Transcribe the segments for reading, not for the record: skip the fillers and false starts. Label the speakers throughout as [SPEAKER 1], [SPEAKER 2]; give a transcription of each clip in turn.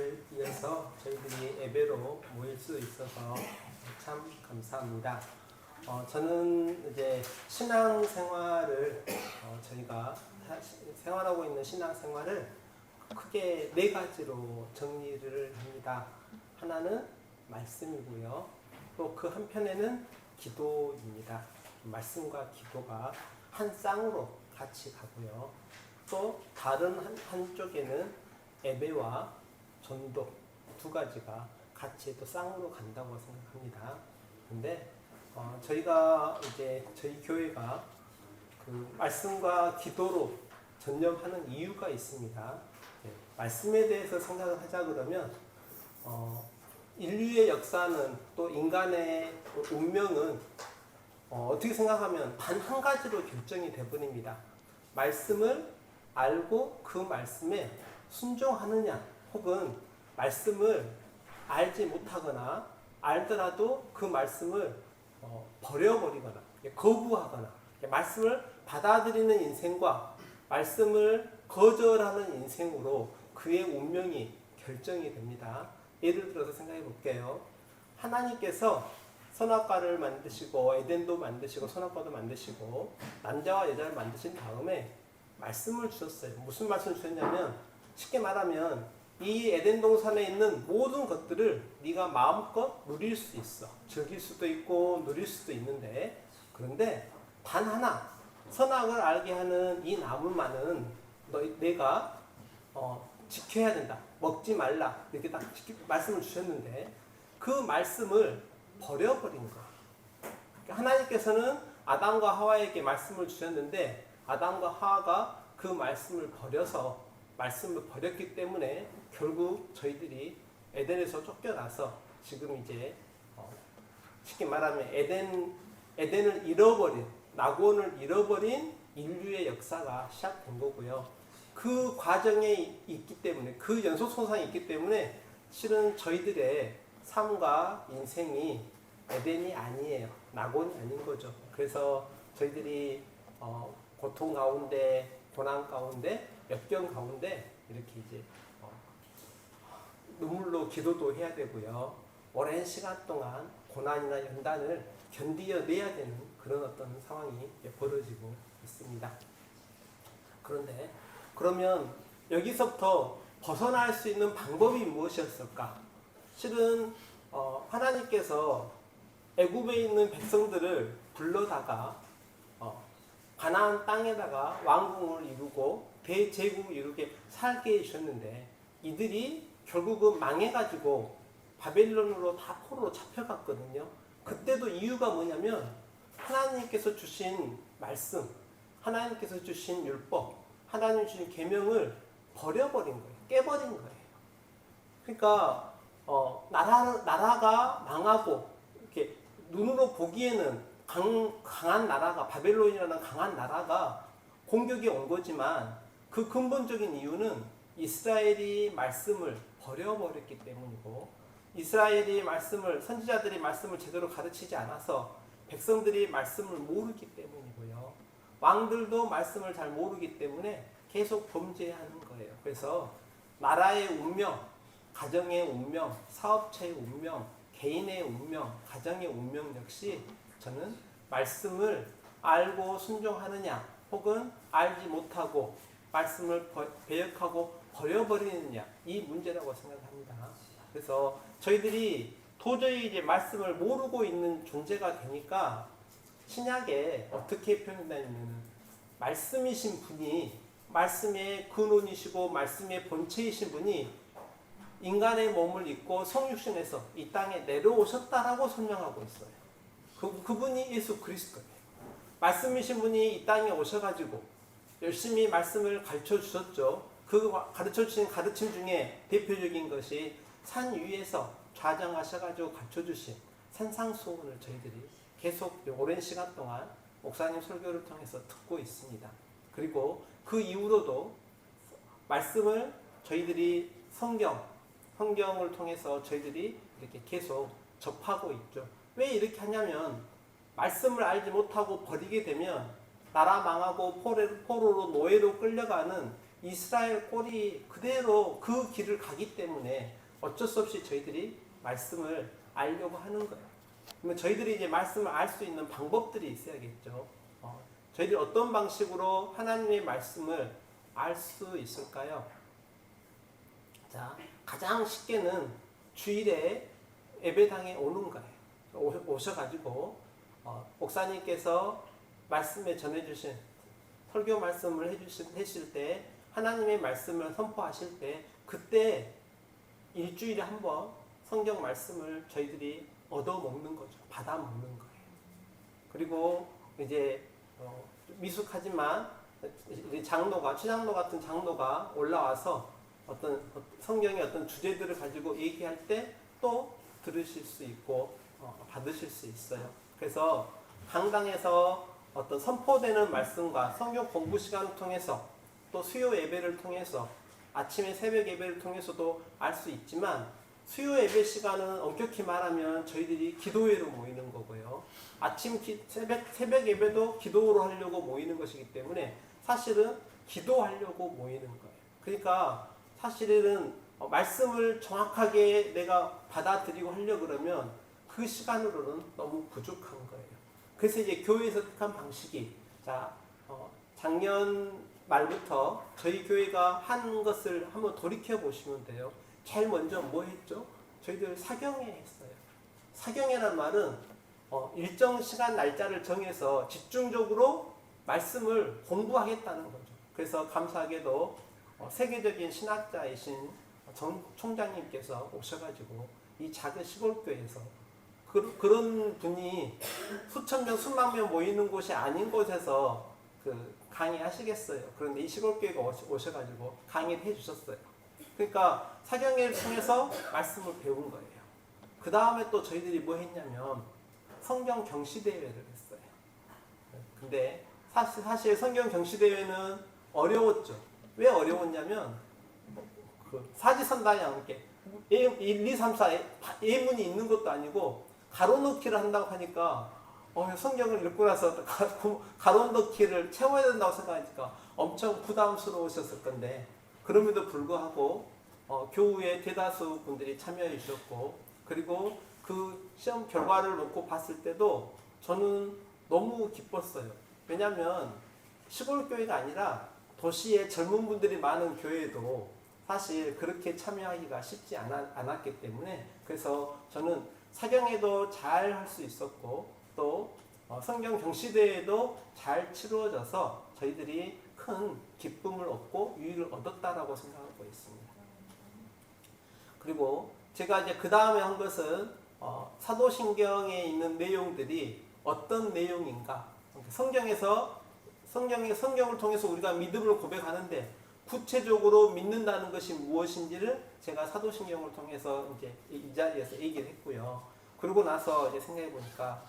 [SPEAKER 1] 주일을 이어서 저희들이 예배로 모일 수 있어서 참 감사합니다. 저는 이제 신앙생활을 저희가 생활하고 있는 신앙생활을 크게 네 가지로 정리를 합니다. 하나는 말씀이고요. 또 그 한편에는 기도입니다. 말씀과 기도가 한 쌍으로 같이 가고요. 또 다른 한쪽에는 예배와 전도 두 가지가 같이 또 쌍으로 간다고 생각합니다. 근데 저희가 이제 저희 교회가 그 말씀과 기도로 전념하는 이유가 있습니다. 말씀에 대해서 생각을 하자 그러면 인류의 역사는 또 인간의 운명은 어떻게 생각하면 단 한 가지로 결정이 되어버립니다. 말씀을 알고 그 말씀에 순종하느냐, 혹은 말씀을 알지 못하거나 알더라도 그 말씀을 버려버리거나 거부하거나 말씀을 받아들이는 인생과 말씀을 거절하는 인생으로 그의 운명이 결정이 됩니다. 예를 들어서 생각해 볼게요. 하나님께서 선악과를 만드시고 에덴도 만드시고 선악과도 만드시고 남자와 여자를 만드신 다음에 말씀을 주셨어요. 무슨 말씀을 주셨냐면, 쉽게 말하면 이 에덴 동산에 있는 모든 것들을 네가 마음껏 누릴 수 있어. 즐길 수도 있고 누릴 수도 있는데, 그런데 단 하나 선악을 알게 하는 이 나무만은 내가 지켜야 된다. 먹지 말라. 이렇게 딱 말씀을 주셨는데 그 말씀을 버려버린 거예요. 하나님께서는 아담과 하와에게 말씀을 주셨는데 아담과 하와가 그 말씀을 버려서 말씀을 버렸기 때문에 결국 저희들이 에덴에서 쫓겨나서 지금 이제 쉽게 말하면 에덴을 잃어버린, 낙원을 잃어버린 인류의 역사가 시작된 거고요. 그 과정에 있기 때문에, 그 연속선상에 있기 때문에 실은 저희들의 삶과 인생이 에덴이 아니에요. 낙원이 아닌 거죠. 그래서 저희들이 고통 가운데, 고난 가운데, 역경 가운데 이렇게 이제 눈물로 기도도 해야 되고요. 오랜 시간 동안 고난이나 연단을 견디어내야 되는 그런 어떤 상황이 벌어지고 있습니다. 그런데 그러면 여기서부터 벗어날 수 있는 방법이 무엇이었을까? 실은 하나님께서 애굽에 있는 백성들을 불러다가 가나안 땅에다가 왕궁을 이루고 대제국을 이루게 살게 해주셨는데 이들이 결국은 망해가지고 바벨론으로 다 포로로 잡혀갔거든요. 그때도 이유가 뭐냐면 하나님께서 주신 말씀, 하나님께서 주신 율법, 하나님 주신 계명을 버려버린 거예요. 깨버린 거예요. 그러니까 나라가 망하고 이렇게 눈으로 보기에는 강한 나라가, 바벨론이라는 강한 나라가 공격이 온 거지만 그 근본적인 이유는 이스라엘이 말씀을 버려버렸기 때문이고, 이스라엘이 선지자들이 말씀을 제대로 가르치지 않아서 백성들이 말씀을 모르기 때문이고요. 왕들도 말씀을 잘 모르기 때문에 계속 범죄하는 거예요. 그래서 나라의 운명, 가정의 운명, 사업체의 운명, 개인의 운명, 가정의 운명 역시 저는 말씀을 알고 순종하느냐, 혹은 알지 못하고 말씀을 배역하고 버려버리느냐, 이 문제라고 생각합니다. 그래서 저희들이 도저히 이제 말씀을 모르고 있는 존재가 되니까 신약에 어떻게 표현되냐면, 말씀이신 분이, 말씀의 근원이시고 말씀의 본체이신 분이 인간의 몸을 입고 성육신에서 이 땅에 내려오셨다라고 설명하고 있어요. 그분이 예수 그리스도예요. 말씀이신 분이 이 땅에 오셔가지고 열심히 말씀을 가르쳐 주셨죠. 그 가르쳐 주신 가르침 중에 대표적인 것이 산 위에서 좌정하셔가지고 가르쳐 주신 산상수훈을 저희들이 계속 오랜 시간 동안 목사님 설교를 통해서 듣고 있습니다. 그리고 그 이후로도 말씀을 저희들이 성경을 통해서 저희들이 이렇게 계속 접하고 있죠. 왜 이렇게 하냐면, 말씀을 알지 못하고 버리게 되면 나라 망하고 포로로 노예로 끌려가는 이스라엘 꼴이 그대로 그 길을 가기 때문에 어쩔 수 없이 저희들이 말씀을 알려고 하는 거예요. 그러면 저희들이 이제 말씀을 알 수 있는 방법들이 있어야겠죠. 저희들이 어떤 방식으로 하나님의 말씀을 알 수 있을까요? 자, 가장 쉽게는 주일에 예배당에 오는 거예요. 오셔가지고 목사님께서 말씀에 전해주신 설교 말씀을 해주실 때 하나님의 말씀을 선포하실 때 그때 일주일에 한 번 성경 말씀을 저희들이 얻어 먹는 거죠. 받아 먹는 거예요. 그리고 이제 미숙하지만 장로가 최장로 같은 장로가 올라와서 어떤 성경의 어떤 주제들을 가지고 얘기할 때 또 들으실 수 있고 받으실 수 있어요. 그래서 강당에서 어떤 선포되는 말씀과 성경 공부 시간을 통해서 또 수요 예배를 통해서 아침에 새벽 예배를 통해서도 알 수 있지만 수요 예배 시간은 엄격히 말하면 저희들이 기도회로 모이는 거고요. 아침 새벽 예배도 기도로 하려고 모이는 것이기 때문에 사실은 기도하려고 모이는 거예요. 그러니까 사실은 말씀을 정확하게 내가 받아들이고 하려고 그러면 그 시간으로는 너무 부족한 거예요. 그래서 이제 교회에서 택한 방식이 작년 말부터 저희 교회가 한 것을 한번 돌이켜 보시면 돼요. 제일 먼저 뭐 했죠? 저희들 사경회 했어요. 사경회란 말은 일정 시간 날짜를 정해서 집중적으로 말씀을 공부하겠다는 거죠. 그래서 감사하게도 세계적인 신학자이신 총장님께서 오셔가지고 이 작은 시골교회에서 그런 분이 수천 명, 수만 명 모이는 곳이 아닌 곳에서 강의하시겠어요. 그런데 이 시골교회가 오셔가지고 강의를 해주셨어요. 그러니까 사경회를 통해서 말씀을 배운 거예요. 그 다음에 또 저희들이 뭐 했냐면 성경 경시대회를 했어요. 근데 사실 성경 경시대회는 어려웠죠. 왜 어려웠냐면 사지선다형 이렇게 1, 2, 3, 4 예문이 있는 것도 아니고 가로넣기를 한다고 하니까 성경을 읽고 나서 가로넣기를 채워야 된다고 생각하니까 엄청 부담스러우셨을 건데 그럼에도 불구하고 교우의 대다수 분들이 참여해 주셨고 그리고 그 시험 결과를 놓고 봤을 때도 저는 너무 기뻤어요. 왜냐하면 시골 교회가 아니라 도시에 젊은 분들이 많은 교회도 사실 그렇게 참여하기가 쉽지 않았기 때문에 그래서 저는 사경회도 잘 할 수 있었고 또 성경 경시대회도 잘 치루어져서 저희들이 큰 기쁨을 얻고 유익을 얻었다라고 생각하고 있습니다. 그리고 제가 이제 그 다음에 한 것은 사도신경에 있는 내용들이 어떤 내용인가? 성경을 통해서 우리가 믿음을 고백하는데 구체적으로 믿는다는 것이 무엇인지를 제가 사도신경을 통해서 이제 이 자리에서 얘기를 했고요. 그러고 나서 이제 생각해 보니까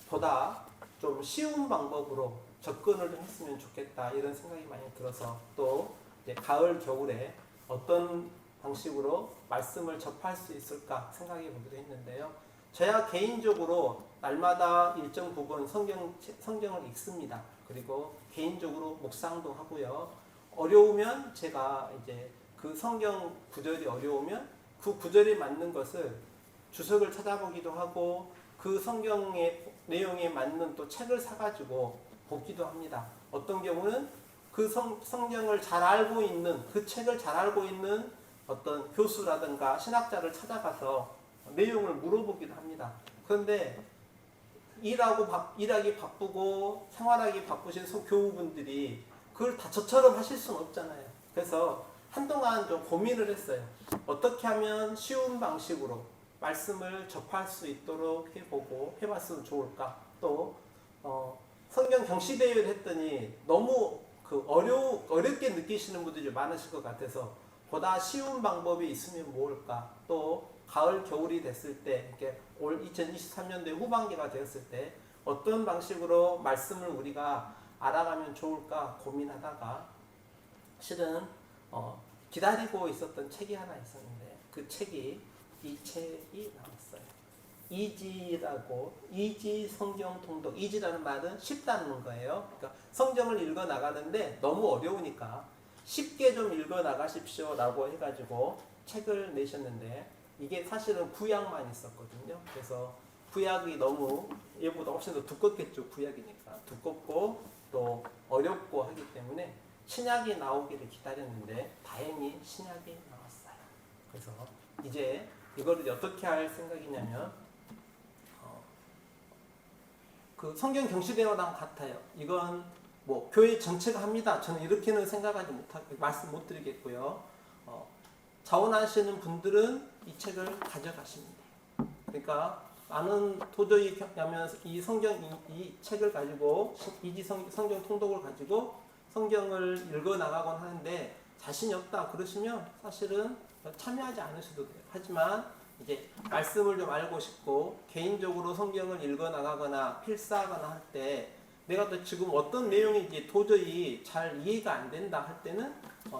[SPEAKER 1] 보다 좀 쉬운 방법으로 접근을 했으면 좋겠다 이런 생각이 많이 들어서 또 이제 가을 겨울에 어떤 방식으로 말씀을 접할 수 있을까 생각해 보기도 했는데요. 저야 개인적으로 날마다 일정 부분 성경을 읽습니다. 그리고 개인적으로 묵상도 하고요. 어려우면 제가 이제 그 성경 구절이 어려우면 그 구절에 맞는 것을 주석을 찾아보기도 하고 그 성경의 내용에 맞는 또 책을 사가지고 보기도 합니다. 어떤 경우는 그 성경을 잘 알고 있는 그 책을 잘 알고 있는 어떤 교수라든가 신학자를 찾아가서 내용을 물어보기도 합니다. 그런데 일하기 바쁘고 생활하기 바쁘신 교우분들이 그걸 다 저처럼 하실 수는 없잖아요. 그래서 한동안 좀 고민을 했어요. 어떻게 하면 쉬운 방식으로 말씀을 접할 수 있도록 해봤으면 좋을까. 또 성경 경시대회를 했더니 너무 어렵게 느끼시는 분들이 많으실 것 같아서 보다 쉬운 방법이 있으면 뭘까. 또 가을 겨울이 됐을 때 이렇게 올 2023년도에 후반기가 되었을 때 어떤 방식으로 말씀을 우리가 알아가면 좋을까 고민하다가 실은 기다리고 있었던 책이 하나 있었는데 이 책이 나왔어요. 이지 성경 통독. 이지라는 말은 쉽다는 거예요. 그러니까 성경을 읽어 나가는데 너무 어려우니까 쉽게 좀 읽어 나가십시오라고 해가지고 책을 내셨는데 이게 사실은 구약만 있었거든요. 그래서 구약이 너무 얘보다 훨씬 더 두껍겠죠. 구약이니까 두껍고 또 어렵고 하기 때문에 신약이 나오기를 기다렸는데 다행히 신약이 나왔어요. 그래서 이제 이거를 어떻게 할 생각이냐면 그 성경 경시대화랑 같아요. 이건 뭐 교회 전체가 합니다. 저는 이렇게는 생각하지 못하고 말씀 못 드리겠고요. 자원하시는 분들은 이 책을 가져가십니다. 그러니까 나는 도저히 이 성경 이 책을 가지고 성경 통독을 가지고 성경을 읽어 나가곤 하는데 자신이 없다 그러시면 사실은 참여하지 않으셔도 돼요. 하지만 이제 말씀을 좀 알고 싶고 개인적으로 성경을 읽어 나가거나 필사하거나 할 때 내가 또 지금 어떤 내용인지 도저히 잘 이해가 안 된다 할 때는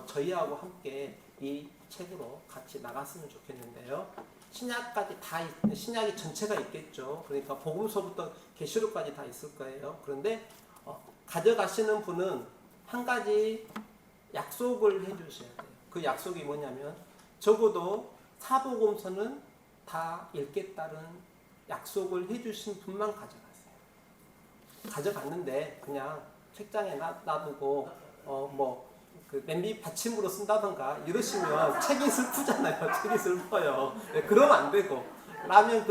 [SPEAKER 1] 저희하고 함께 이 책으로 같이 나갔으면 좋겠는데요. 신약이 전체가 있겠죠. 그러니까 복음서부터 계시록까지 다 있을 거예요. 그런데 가져가시는 분은 한 가지 약속을 해주셔야 돼요. 그 약속이 뭐냐면 적어도 사복음서는 다 읽겠다는 약속을 해주신 분만 가져가세요. 가져갔는데 그냥 책장에 놔두고 그 냄비 받침으로 쓴다던가 이러시면 책이 슬프잖아요. 책이 슬퍼요. 네, 그러면 안 되고 라면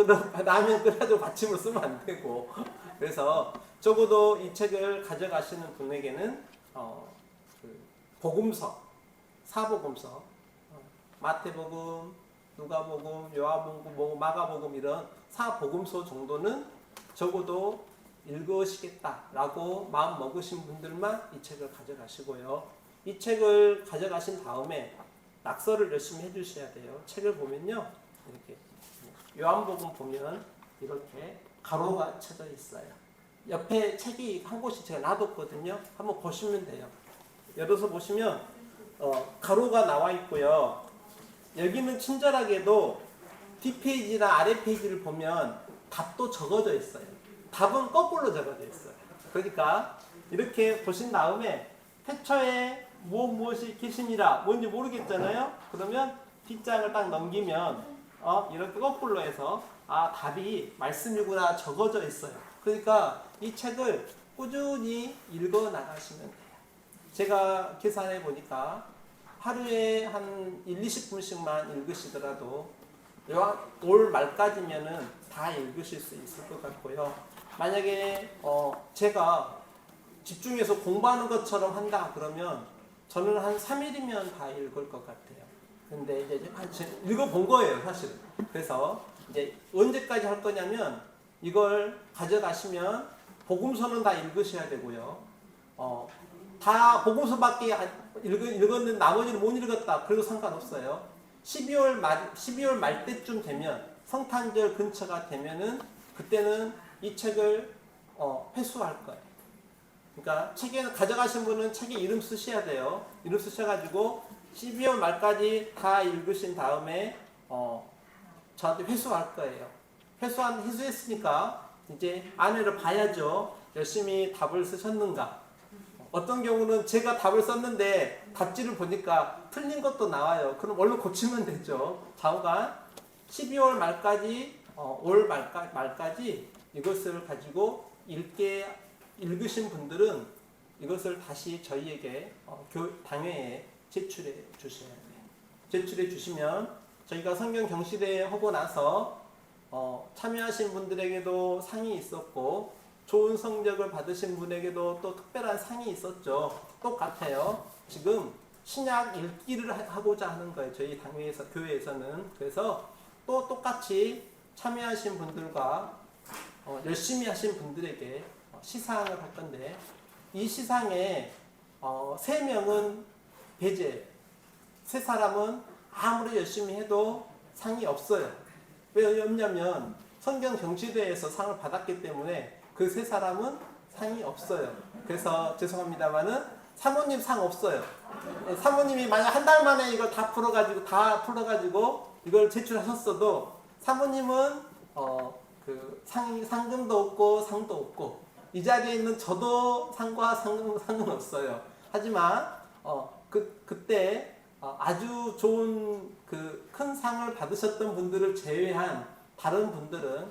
[SPEAKER 1] 끓여가지고 받침으로 쓰면 안 되고 그래서 적어도 이 책을 가져가시는 분에게는 그 복음서, 사복음서, 마태복음, 누가복음, 요한복음, 마가복음 이런 사복음서 정도는 적어도 읽으시겠다라고 마음 먹으신 분들만 이 책을 가져가시고요. 이 책을 가져가신 다음에 낙서를 열심히 해주셔야 돼요. 책을 보면요, 이렇게 요한복음 보면 이렇게 가로가 쳐져 있어요. 옆에 책이 한 곳이 제가 놔뒀거든요. 한번 보시면 돼요. 열어서 보시면 가로가 나와 있고요. 여기는 친절하게도 뒷페이지나 아래 페이지를 보면 답도 적어져 있어요. 답은 거꾸로 적어져 있어요. 그러니까 이렇게 보신 다음에 태초에 무엇이 계시니라 뭔지 모르겠잖아요. 그러면 뒷장을 딱 넘기면 이렇게 거꾸로 해서 답이 말씀이구나 적어져 있어요. 그러니까 이 책을 꾸준히 읽어 나가시면 돼요. 제가 계산해 보니까 하루에 한 20분씩만 읽으시더라도 올 말까지면은 다 읽으실 수 있을 것 같고요. 만약에 제가 집중해서 공부하는 것처럼 한다 그러면 저는 한 3일이면 다 읽을 것 같아요. 근데 이제 읽어본 거예요, 사실. 그래서 이제 언제까지 할 거냐면 이걸 가져가시면 복음서는 다 읽으셔야 되고요. 다 복음서밖에 읽었는데 나머지는 못 읽었다. 그래도 상관없어요. 12월 말 때쯤 되면 성탄절 근처가 되면은 그때는 이 책을 회수할 거예요. 그러니까 책에 가져가신 분은 책에 이름 쓰셔야 돼요. 이름 쓰셔가지고 12월 말까지 다 읽으신 다음에 저한테 회수할 거예요. 회수했으니까 이제 안에를 봐야죠. 열심히 답을 쓰셨는가. 어떤 경우는 제가 답을 썼는데 답지를 보니까 틀린 것도 나와요. 그럼 얼른 고치면 되죠. 좌우간 12월 말까지 올 말까지 이것을 가지고 읽으신 분들은 이것을 다시 저희에게 당회에 제출해 주셔야 돼요. 제출해 주시면 저희가 성경 경시대회 하고 나서 참여하신 분들에게도 상이 있었고 좋은 성적을 받으신 분에게도 또 특별한 상이 있었죠. 똑같아요. 지금 신약 읽기를 하고자 하는 거예요. 저희 당회에서, 교회에서는. 그래서 또 똑같이 참여하신 분들과 열심히 하신 분들에게 시상을 할 건데 이 시상에 3명은 배제, 3사람은 아무리 열심히 해도 상이 없어요. 왜 없냐면 성경 경시대회에서 상을 받았기 때문에 그 3사람은 상이 없어요. 그래서 죄송합니다만은 사모님 상 없어요. 사모님이 만약 한 달 만에 이걸 다 풀어가지고 이걸 제출하셨어도 사모님은 그 상금도 없고 상도 없고 이 자리에 있는 저도 상과 상은 없어요. 하지만 그때 아주 좋은 그 큰 상을 받으셨던 분들을 제외한 다른 분들은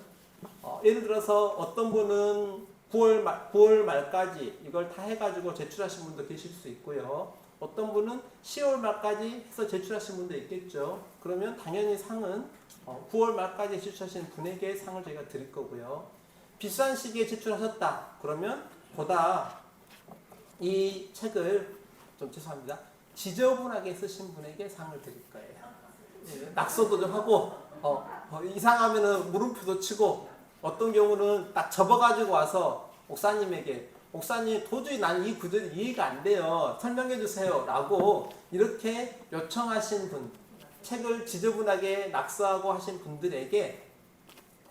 [SPEAKER 1] 예를 들어서 어떤 분은 9월 말까지 이걸 다 해가지고 제출하신 분도 계실 수 있고요. 어떤 분은 10월 말까지 해서 제출하신 분도 있겠죠. 그러면 당연히 상은 9월 말까지 제출하신 분에게 상을 저희가 드릴 거고요. 비싼 시기에 제출하셨다. 그러면 보다 이 책을 좀 죄송합니다. 지저분하게 쓰신 분에게 상을 드릴 거예요. 예, 낙서도 좀 하고 이상하면은 물음표도 치고 어떤 경우는 딱 접어가지고 와서 목사님 도저히 난 이 구절이 이해가 안 돼요. 설명해 주세요. 라고 이렇게 요청하신 분, 책을 지저분하게 낙서하고 하신 분들에게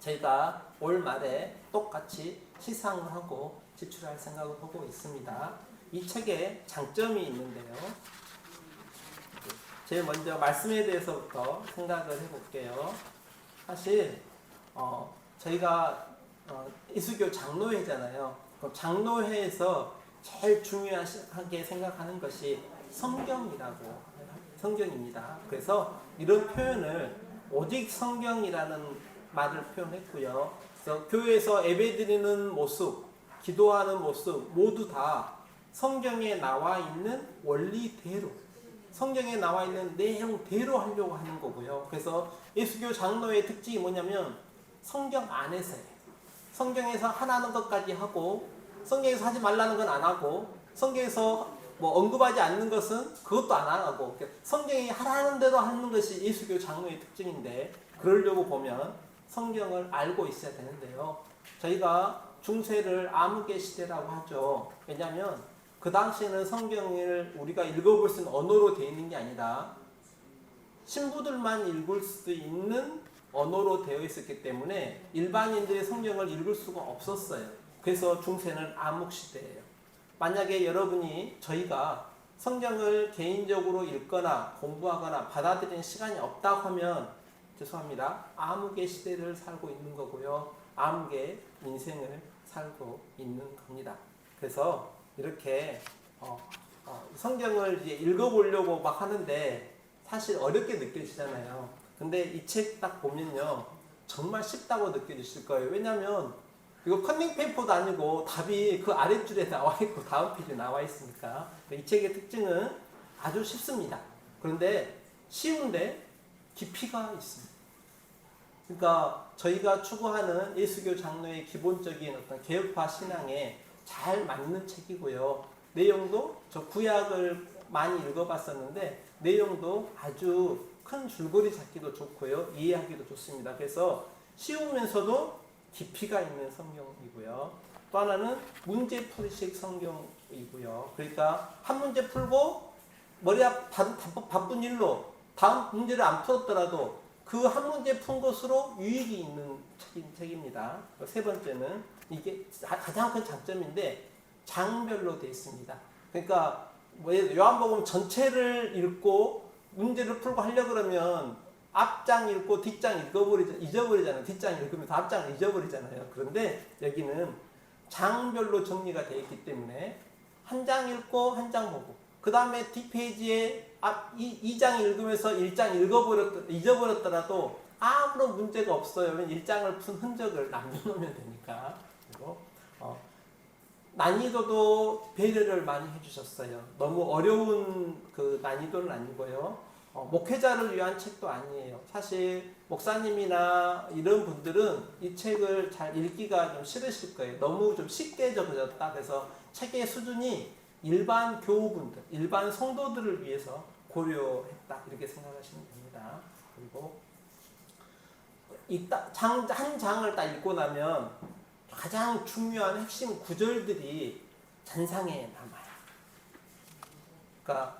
[SPEAKER 1] 저희가 올 말에 똑같이 시상을 하고 제출할 생각을 하고 있습니다. 이 책에 장점이 있는데요. 제일 먼저 말씀에 대해서부터 생각을 해볼게요. 사실 저희가 이수교 장로회잖아요. 장로회에서 제일 중요하게 생각하는 것이 성경입니다. 그래서 이런 표현을 오직 성경이라는 말을 표현했고요. 그래서 교회에서 예배드리는 모습, 기도하는 모습 모두 다 성경에 나와 있는 원리대로, 성경에 나와 있는 내용대로 하려고 하는 거고요. 그래서 예수교 장로의 특징이 뭐냐면 성경 안에서예요. 성경에서 하라는 것까지 하고 성경에서 하지 말라는 건 안 하고 성경에서 언급하지 않는 것은 그것도 안 하고 성경이 하라는 대로 하는 것이 예수교 장로의 특징인데 그러려고 보면 성경을 알고 있어야 되는데요. 저희가 중세를 암흑의 시대라고 하죠. 왜냐하면 그 당시에는 성경을 우리가 읽어볼 수 있는 언어로 되어 있는 게 아니라 신부들만 읽을 수 있는 언어로 되어 있었기 때문에 일반인들이 성경을 읽을 수가 없었어요. 그래서 중세는 암흑시대예요. 만약에 저희가 성경을 개인적으로 읽거나 공부하거나 받아들이는 시간이 없다고 하면 죄송합니다. 암흑의 시대를 살고 있는 거고요. 암흑의 인생을 살고 있는 겁니다. 그래서 이렇게 성경을 이제 읽어보려고 막 하는데 사실 어렵게 느껴지잖아요. 근데 이 책 딱 보면요. 정말 쉽다고 느껴지실 거예요. 왜냐하면 이거 컨닝 페이퍼도 아니고 답이 그 아랫줄에 나와 있고 다음 페이지에 나와 있으니까. 이 책의 특징은 아주 쉽습니다. 그런데 쉬운데 깊이가 있습니다. 그러니까 저희가 추구하는 예수교 장로의 기본적인 어떤 개혁파 신앙에 잘 맞는 책이고요. 내용도 저 구약을 많이 읽어봤었는데 내용도 아주 큰 줄거리 잡기도 좋고요. 이해하기도 좋습니다. 그래서 쉬우면서도 깊이가 있는 성경이고요. 또 하나는 문제풀이식 성경이고요. 그러니까 한 문제 풀고 머리 바쁜 일로 다음 문제를 안 풀었더라도 그 한 문제 푼 것으로 유익이 있는 책입니다. 세 번째는 이게 가장 큰 장점인데 장별로 되어 있습니다. 그러니까 요한복음 전체를 읽고 문제를 풀고 하려고 그러면 앞장 읽고 뒷장 잊어버리잖아요. 뒷장 읽으면서 앞장을 잊어버리잖아요. 그런데 여기는 장별로 정리가 되어 있기 때문에 한 장 읽고 한 장 보고 그 다음에 뒷페이지에 2장 읽으면서 1장 잊어버렸더라도 아무런 문제가 없어요. 1장을 푼 흔적을 남겨놓으면 되니까. 그리고 난이도도 배려를 많이 해주셨어요. 너무 어려운 그 난이도는 아니고요. 목회자를 위한 책도 아니에요. 사실 목사님이나 이런 분들은 이 책을 잘 읽기가 좀 싫으실 거예요. 너무 좀 쉽게 적어졌다. 그래서 책의 수준이 일반 교우분들, 일반 성도들을 위해서 고려했다. 이렇게 생각하시면 됩니다. 그리고 한 장을 딱 읽고 나면 가장 중요한 핵심 구절들이 잔상에 남아요. 그러니까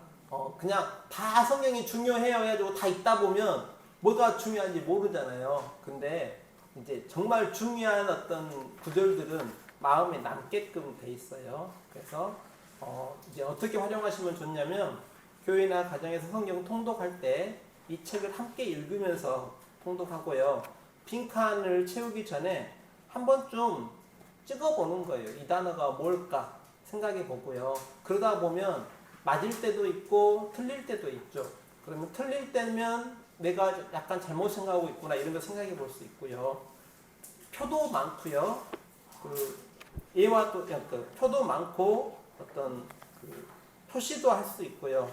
[SPEAKER 1] 그냥 다 성경이 중요해요 해가지고 다 읽다 보면 뭐가 중요한지 모르잖아요. 근데 이제 정말 중요한 어떤 구절들은 마음에 남게끔 돼 있어요. 그래서 이제 어떻게 활용하시면 좋냐면 교회나 가정에서 성경 통독할 때 이 책을 함께 읽으면서 통독하고요. 빈칸을 채우기 전에 한 번쯤 찍어보는 거예요. 이 단어가 뭘까 생각해 보고요. 그러다 보면 맞을 때도 있고 틀릴 때도 있죠. 그러면 틀릴 때면 내가 약간 잘못 생각하고 있구나 이런 거 생각해 볼 수 있고요. 표도 많고요. 그 예와 또 그 표도 많고 어떤 그 표시도 할 수 있고요.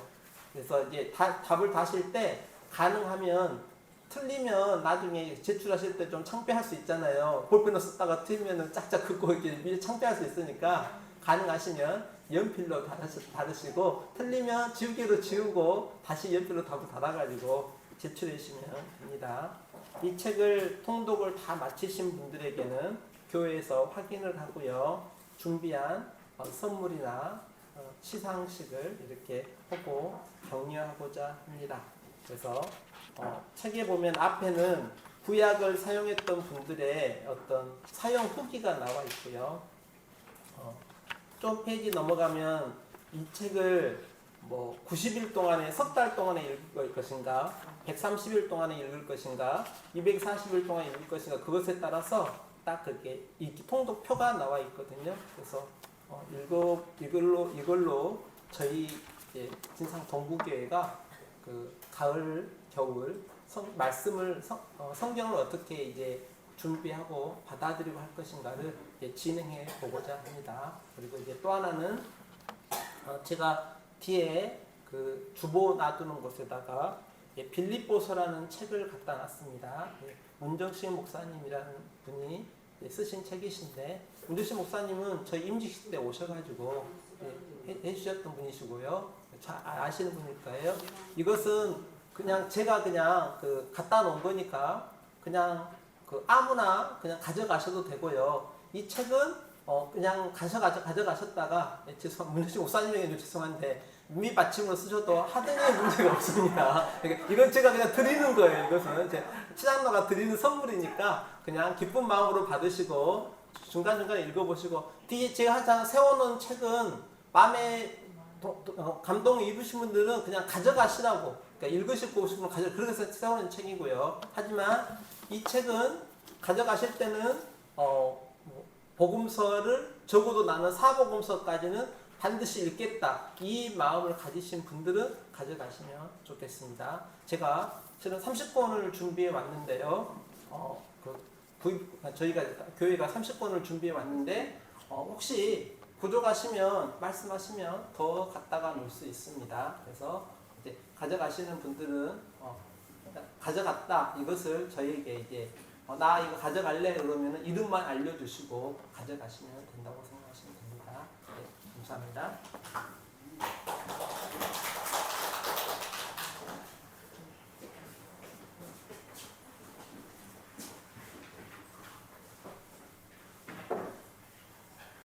[SPEAKER 1] 그래서 이제 답을 다실 때 가능하면 틀리면 나중에 제출하실 때 좀 창피할 수 있잖아요. 볼펜을 쓰다가 틀리면 짝짝 긋고 이렇게 미리 창피할 수 있으니까 가능하시면 연필로 받으시고 틀리면 지우개로 지우고 다시 연필로 답을 달아가지고 제출해 주시면 됩니다. 이 책을 통독을 다 마치신 분들에게는 교회에서 확인을 하고요. 준비한 선물이나 시상식을 이렇게 하고 격려하고자 합니다. 그래서 책에 보면 앞에는 구약을 사용했던 분들의 어떤 사용 후기가 나와 있고요. 좀 페이지 넘어가면 이 책을 뭐 90일 동안에 석 달 동안에 읽을 것인가 130일 동안에 읽을 것인가 240일 동안에 읽을 것인가 그것에 따라서 딱 그렇게 이 통독표가 나와 있거든요. 그래서 이걸로 저희 진상 동부교회가 그 가을 겨울 말씀을 성경을 어떻게 이제 준비하고 받아들이고 할 것인가를 진행해 보고자 합니다. 그리고 이제 또 하나는 제가 뒤에 그 주보 놔두는 곳에다가 빌립보서라는 책을 갖다 놨습니다. 문정식 목사님이라는 분이 쓰신 책이신데 문정식 목사님은 저희 임직식 때 오셔가지고 해주셨던 분이시고요. 잘 아시는 분일 거예요. 이것은 그냥 제가 그냥 그 갖다 놓은 거니까 그냥 그 아무나 그냥 가져가셔도 되고요. 이 책은 그냥 가져가셨다가 문정식 목사님에게는 죄송한데 밑받침으로 쓰셔도 하등의 문제가 없습니다. 그러니까 이건 제가 그냥 드리는 거예요. 이것은 제 치장로가 드리는 선물이니까 그냥 기쁜 마음으로 받으시고 중간중간에 읽어보시고 뒤에 제가 항상 세워놓은 책은 마음에 감동을 입으신 분들은 그냥 가져가시라고 그러니까 읽으시고 싶으면 그래서 세워놓은 책이고요. 하지만 이 책은 가져가실 때는 복음서를 적어도 나는 사복음서까지는 반드시 읽겠다. 이 마음을 가지신 분들은 가져가시면 좋겠습니다. 제가 실은 30권을 준비해 왔는데요. 저희가 교회가 30권을 준비해 왔는데 혹시 부족하시면 말씀하시면 더 갖다가 놓을 수 있습니다. 그래서 이제 가져가시는 분들은 가져갔다 이것을 저희에게 이제 나 이거 가져갈래 그러면 이름만 알려주시고 가져가시면 된다고 생각하시면 됩니다. 네, 감사합니다.